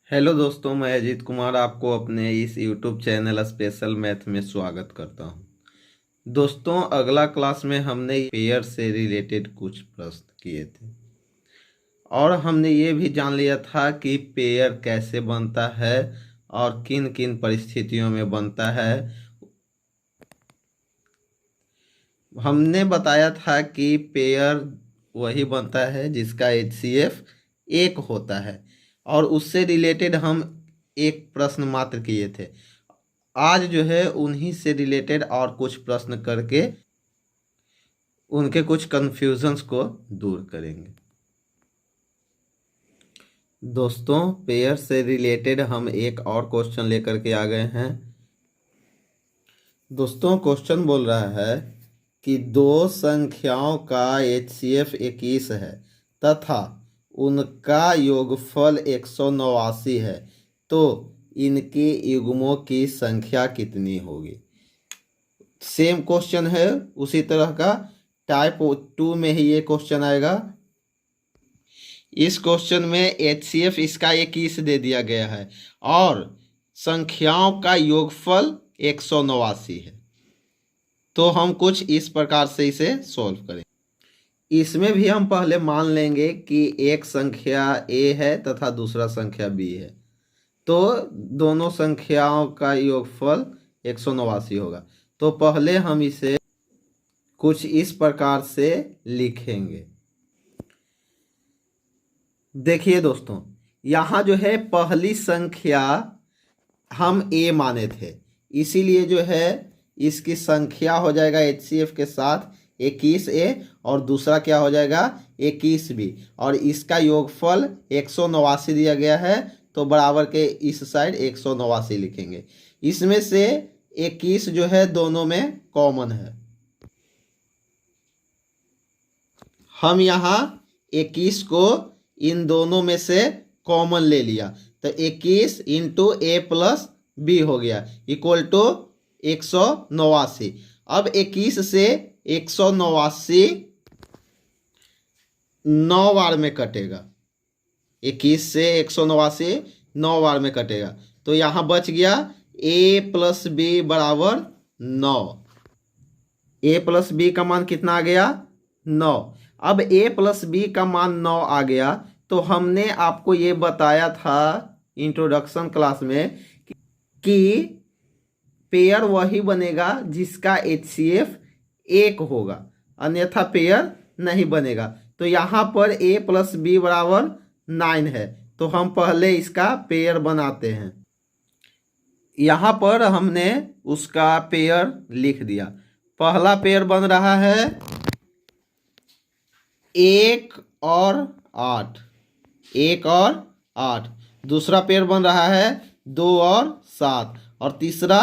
Hello दोस्तों, मैं अजीत कुमार आपको अपने इस यूट्यूब चैनल स्पेशल मैथ में स्वागत करता हूं। दोस्तों, अगला क्लास में हमने पेयर से रिलेटेड कुछ प्रश्न किए थे और हमने ये भी जान लिया था कि पेयर कैसे बनता है और किन किन परिस्थितियों में बनता है। हमने बताया था कि पेयर वही बनता है जिसका HCF एक होता है और उससे रिलेटेड हम एक प्रश्न मात्र किए थे। आज जो है उन्हीं से रिलेटेड और कुछ प्रश्न करके उनके कुछ कन्फ्यूजन्स को दूर करेंगे। दोस्तों, पेयर से रिलेटेड हम एक और क्वेश्चन लेकर के आ गए हैं। दोस्तों, क्वेश्चन बोल रहा है कि दो संख्याओं का HCF 21 है तथा उनका योगफल 189 है, तो इनके युग्मों की संख्या कितनी होगी। सेम क्वेश्चन है, उसी तरह का टाइप 2 में ही ये क्वेश्चन आएगा। इस क्वेश्चन में HCF इसका 21 दे दिया गया है और संख्याओं का योगफल 189 है। तो हम कुछ इस प्रकार से इसे सॉल्व करें। इसमें भी हम पहले मान लेंगे कि एक संख्या A है तथा दूसरा संख्या B है, तो दोनों संख्याओं का योगफल 189 होगा। तो पहले हम इसे कुछ इस प्रकार से लिखेंगे। देखिए दोस्तों, यहाँ जो है पहली संख्या हम A माने थे, इसीलिए जो है इसकी संख्या हो जाएगा HCF के साथ 21A और दूसरा क्या हो जाएगा 21B और इसका योगफल 189 दिया गया है, तो बराबर के इस साइड 189 लिखेंगे। इसमें से 21 जो है दोनों में कॉमन है। हम यहाँ 21 को इन दोनों में से कॉमन ले लिया, तो 21 इंटू A प्लस B हो गया इक्वल टू 189। अब 21 से 189 9 बार में कटेगा। 21 से 189 9 बार में कटेगा, तो यहाँ बच गया A प्लस B बराबर 9। A प्लस B का मान कितना आ गया 9। अब A प्लस B का मान 9 आ गया, तो हमने आपको ये बताया था इंट्रोडक्शन क्लास में कि पेयर वही बनेगा जिसका HCF 1 होगा, अन्यथा पेयर नहीं बनेगा। तो यहाँ पर A प्लस B बराबर 9 है, तो हम पहले इसका पेयर बनाते हैं। यहाँ पर हमने उसका पेयर लिख दिया। पहला पेयर बन रहा है 1 और 8, 1 और 8। दूसरा पेयर बन रहा है 2 और 7 और तीसरा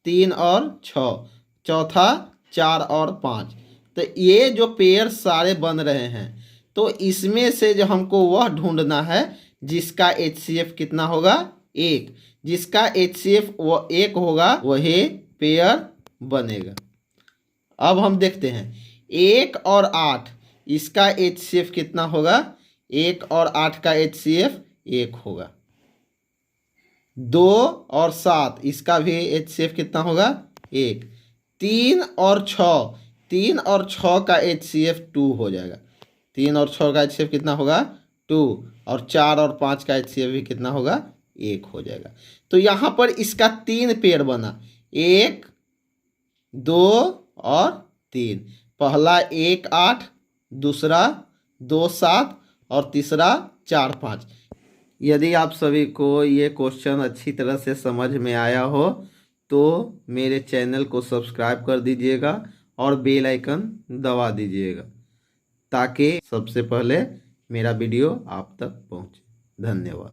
3 और 6, चौथा 4 और 5। तो ये जो पेयर सारे बन रहे हैं, तो इसमें से जो हमको वह ढूंढना है जिसका HCF कितना होगा 1। जिसका HCF वो 1 होगा वही पेयर बनेगा। अब हम देखते हैं 1 और 8 इसका HCF कितना होगा। 1 और 8 का HCF 1 होगा। 2 और 7 इसका भी HCF कितना होगा 1। 3 और 6 का HCF 2 हो जाएगा। 3 और 6 का HCF कितना होगा 2 और 4 और 5 का HCF भी कितना होगा 1 हो जाएगा। तो यहाँ पर इसका 3 पेयर बना, 1 2 और 3। पहला 1 8, दूसरा 2 7 और तीसरा 4 5। यदि आप सभी को ये क्वेश्चन अच्छी तरह से समझ में आया हो तो मेरे चैनल को सब्सक्राइब कर दीजिएगा और बेल आइकन दबा दीजिएगा ताकि सबसे पहले मेरा वीडियो आप तक पहुंचे। धन्यवाद।